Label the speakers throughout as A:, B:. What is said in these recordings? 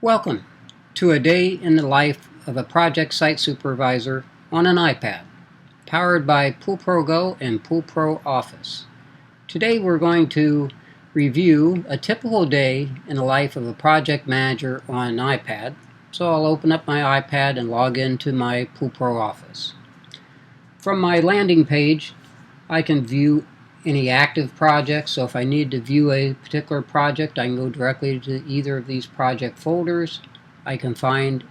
A: Welcome to a day in the life of a project site supervisor on an iPad, powered by Pool Pro Go and Pool Pro Office. Today we're going to review a typical day in the life of a project manager on an iPad. So I'll open up my iPad and log into my Pool Pro Office. From my landing page, I can view any active projects. So if I need to view a particular project, I can go directly to either of these project folders. I can find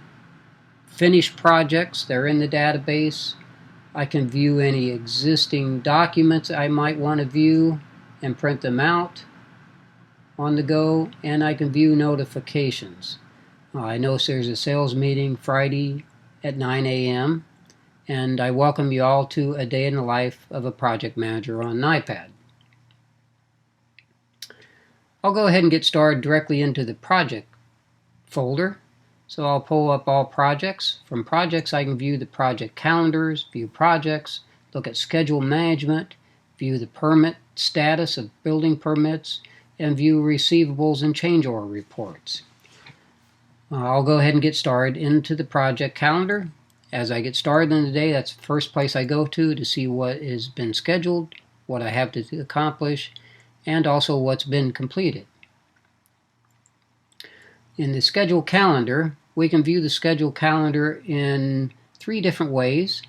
A: finished projects, they're in the database. I can view any existing documents I might want to view and print them out on the go, and I can view notifications. I notice there's a sales meeting Friday at 9 a.m. and I welcome you all to a day in the life of a project manager on an iPad. I'll go ahead and get started directly into the project folder. So I'll pull up all projects. From projects, I can view the project calendars, view projects, look at schedule management, view the permit status of building permits, and view receivables and change order reports. I'll go ahead and get started into the project calendar. As I get started in the day, that's the first place I go to see what has been scheduled, what I have to accomplish, and also what's been completed. In the schedule calendar, we can view the schedule calendar in 3 different ways.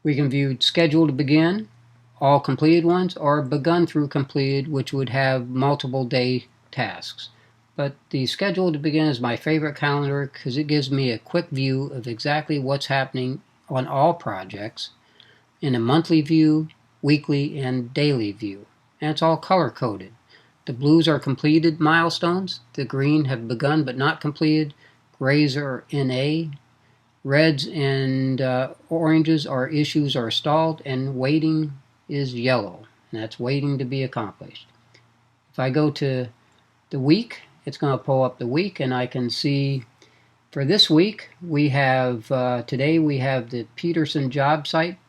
A: We can view schedule to begin, all completed ones, or begun through completed, which would have multiple day tasks. But the schedule to begin is my favorite calendar because it gives me a quick view of exactly what's happening on all projects in a monthly view, weekly, and daily view. And it's all color-coded. The blues are completed milestones, the green have begun but not completed, grays are NA, reds and oranges are issues are stalled, and waiting is yellow, and that's waiting to be accomplished. If I go to the week, it's going to pull up the week, and I can see for this week we have today we have the Peterson job site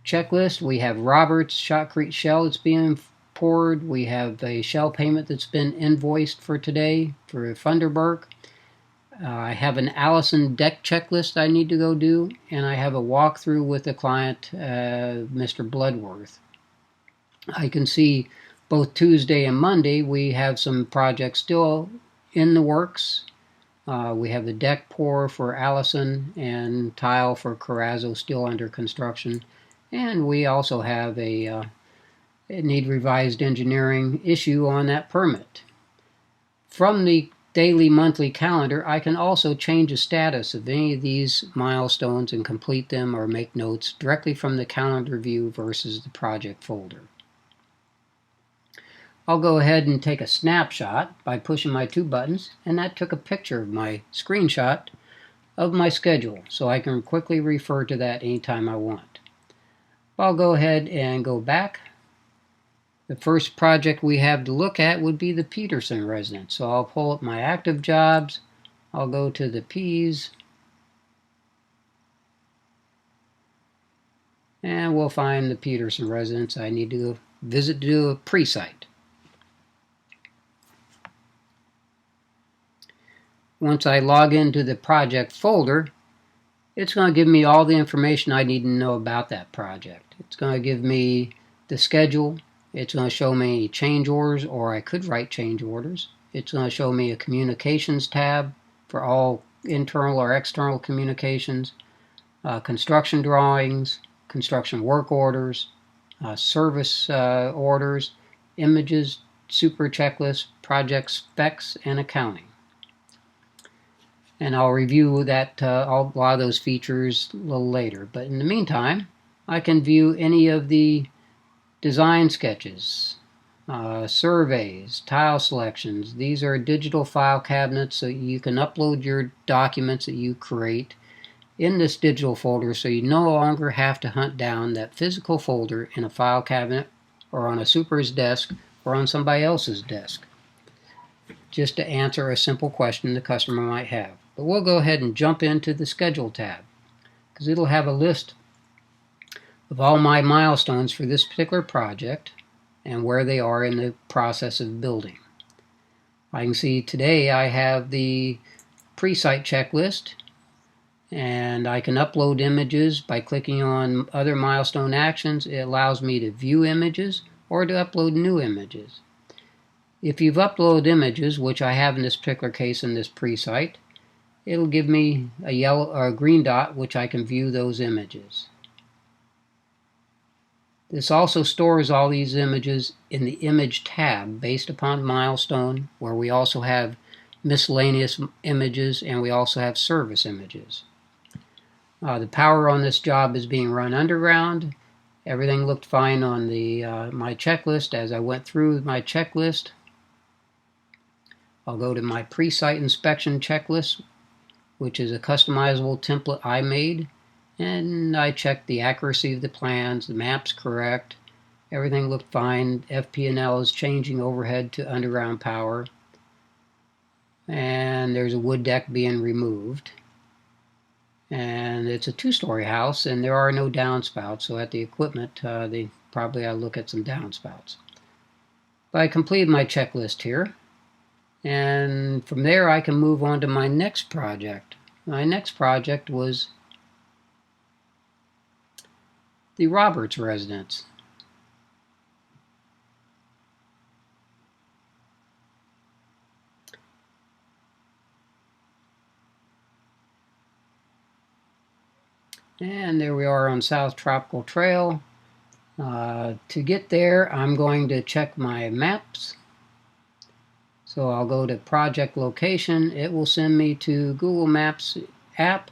A: checklist. We have Roberts shotcrete shell that's being poured. We have a shell payment that's been invoiced for today for Funderburk. I have an Allison deck checklist I need to go do, and I have a walkthrough with the client, Mr. Bloodworth. I can see both Tuesday and Monday we have some projects still in the works. We have the deck pour for Allison and tile for Carrazzo still under construction. And we also have a need revised engineering issue on that permit. From the daily monthly calendar, I can also change the status of any of these milestones and complete them or make notes directly from the calendar view versus the project folder. I'll go ahead and take a snapshot by pushing my 2 buttons, and that took a picture of my screenshot of my schedule, so I can quickly refer to that anytime I want. I'll go ahead and go back. The first project we have to look at would be the Peterson residence. So I'll pull up my active jobs. I'll go to the P's. And we'll find the Peterson residence I need to go visit to do a pre-site. Once I log into the project folder, it's going to give me all the information I need to know about that project. It's going to give me the schedule. It's going to show me any change orders, or I could write change orders. It's going to show me a communications tab for all internal or external communications, construction drawings, construction work orders, service orders, images, super checklists, project specs, and accounting. And I'll review that a lot of those features a little later. But in the meantime, I can view any of the design sketches, surveys, tile selections. These are digital file cabinets, so you can upload your documents that you create in this digital folder, so you no longer have to hunt down that physical folder in a file cabinet or on a super's desk or on somebody else's desk, just to answer a simple question the customer might have. But we'll go ahead and jump into the Schedule tab, because it'll have a list of all my milestones for this particular project. and where they are in the process of building. I can see today I have the pre-site checklist, and I can upload images by clicking on other milestone actions. It allows me to view images or to upload new images. If you've uploaded images, which I have in this particular case in this pre-site, it'll give me a yellow or a green dot which I can view those images. This also stores all these images in the Image tab based upon milestone, where we also have miscellaneous images and we also have service images. The power on this job is being run underground. Everything looked fine on the my checklist. As I went through my checklist, I'll go to my pre-site inspection checklist, which is a customizable template I made, and I checked the accuracy of the plans, the map's correct, everything looked fine. FP&L is changing overhead to underground power, and there's a wood deck being removed. And it's a two-story house, and there are no downspouts, so at the equipment, I look at some downspouts. But I completed my checklist here, and from there I can move on to my next project. My next project was the Roberts residence. And there we are on South Tropical Trail. To get there, I'm going to check my maps. So I'll go to project location. It will send me to Google Maps app,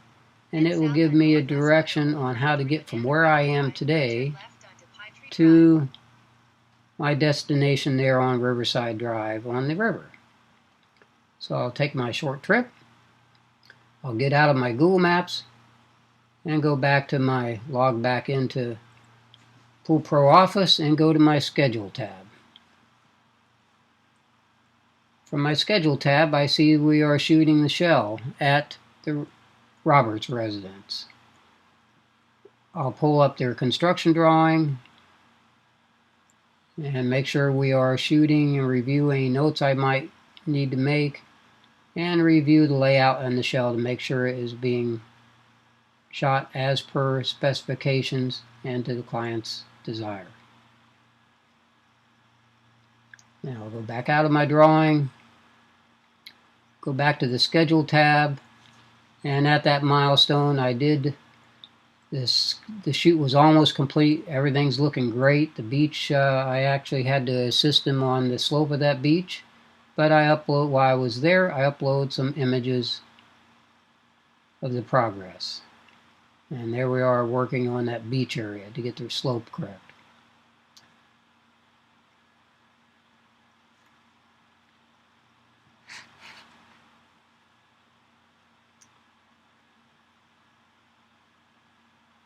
A: and it will give me a direction on how to get from where I am today to my destination there on Riverside Drive on the river. So I'll take my short trip. I'll get out of my Google Maps and go back to log back into Pool Pro Office and go to my Schedule tab. From my Schedule tab, I see we are shooting the shell at the Roberts residence. I'll pull up their construction drawing and make sure we are shooting and review any notes I might need to make, and review the layout and the shell to make sure it is being shot as per specifications and to the client's desire. Now I'll go back out of my drawing, go back to the Schedule tab, and at that milestone I did this. The shoot was almost complete. Everything's looking great. The beach, I actually had to assist him on the slope of that beach, but while I was there, I uploaded some images of the progress. And there we are working on that beach area to get the slope correct.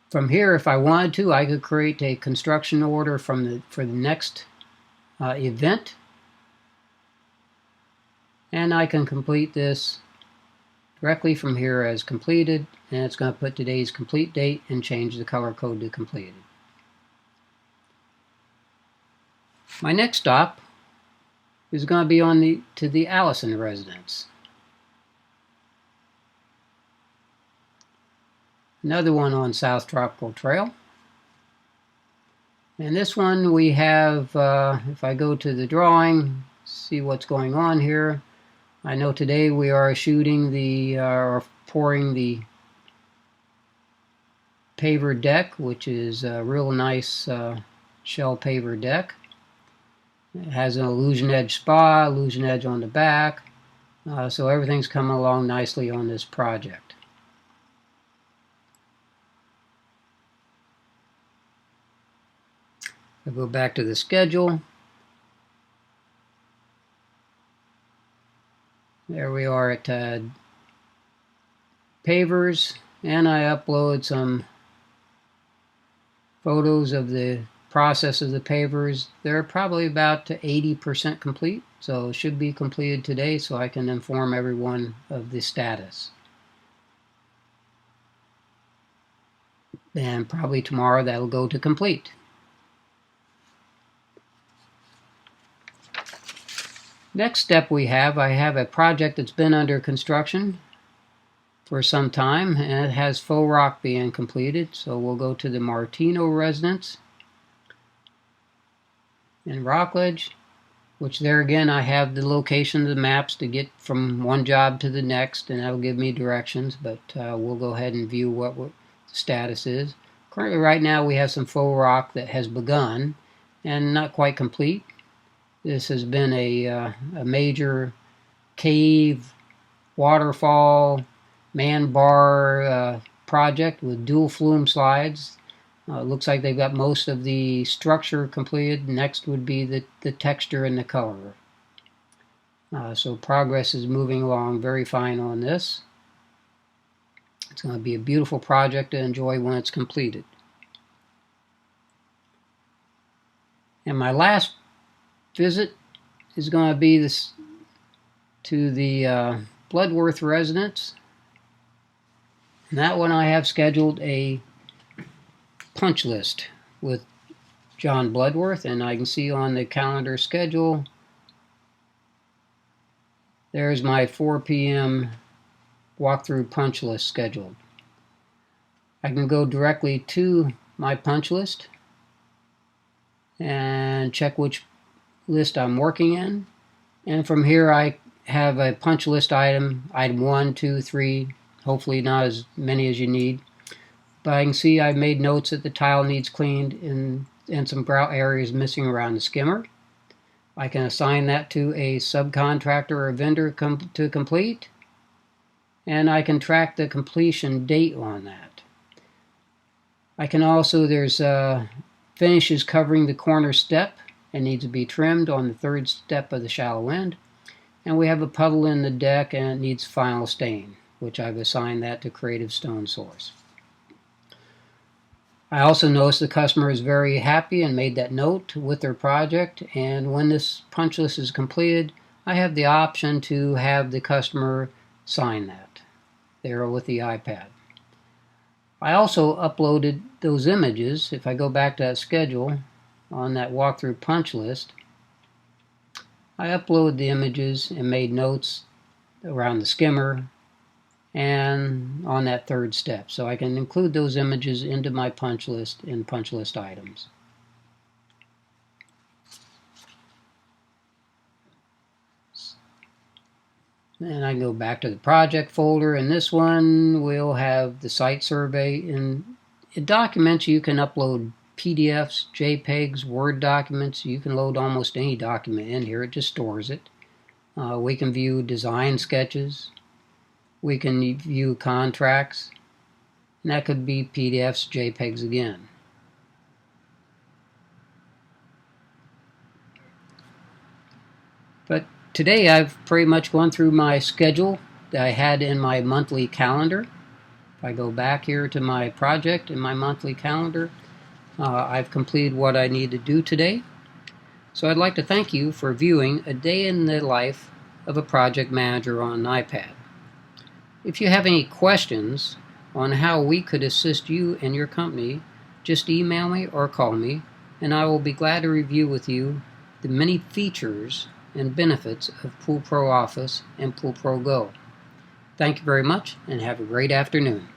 A: From here, if I wanted to, I could create a construction order for the next event, and I can complete this directly from here as completed, and it's going to put today's complete date and change the color code to completed. My next stop is going to be to the Allison residence. Another one on South Tropical Trail. And this one we have, if I go to the drawing, see what's going on here. I know today we are shooting or pouring the paver deck, which is a real nice shell paver deck. It has an illusion edge spa, illusion edge on the back, so everything's coming along nicely on this project. I'll go back to the schedule. There we are at pavers, and I upload some photos of the process of the pavers. They're probably about 80% complete, so it should be completed today so I can inform everyone of the status. And probably tomorrow that'll go to complete. Next step I have a project that's been under construction for some time, and it has faux rock being completed. So we'll go to the Martino residence in Rockledge, which there again I have the location of the maps to get from one job to the next, and that'll give me directions, but we'll go ahead and view what the status is. Currently right now we have some faux rock that has begun and not quite complete. This has been a major cave, waterfall, man bar project with dual flume slides. Looks like they've got most of the structure completed. Next would be the texture and the color. So progress is moving along very fine on this. It's going to be a beautiful project to enjoy when it's completed. And my last visit is going to be to the Bloodworth residence. And that one I have scheduled a punch list with John Bloodworth, and I can see on the calendar schedule there's my 4 p.m. walkthrough punch list scheduled. I can go directly to my punch list and check which list I'm working in, and from here I have a punch list item 1, 2, 3, hopefully not as many as you need, but I can see I made notes that the tile needs cleaned and some grout areas missing around the skimmer. I can assign that to a subcontractor or vendor to complete, and I can track the completion date on that. I can also, there's finishes covering the corner step and needs to be trimmed on the third step of the shallow end, and we have a puddle in the deck and it needs final stain, which I've assigned that to Creative Stone Source. I also noticed the customer is very happy and made that note with their project, and when this punch list is completed, I have the option to have the customer sign that there with the iPad. I also uploaded those images. If I go back to that schedule on that walkthrough punch list, I uploaded the images and made notes around the skimmer and on that third step, so I can include those images into my punch list in punch list items. And I can go back to the project folder. In this one we'll have the site survey. In documents you can upload PDFs, JPEGs, Word documents. You can load almost any document in here. It just stores it. We can view design sketches. We can view contracts, and that could be PDFs, JPEGs again. But today I've pretty much gone through my schedule that I had in my monthly calendar. If I go back here to my project in my monthly calendar, I've completed what I need to do today. So I'd like to thank you for viewing a day in the life of a project manager on an iPad. If you have any questions on how we could assist you and your company, just email me or call me, and I will be glad to review with you the many features and benefits of Pool Pro Office and Pool Pro Go. Thank you very much, and have a great afternoon.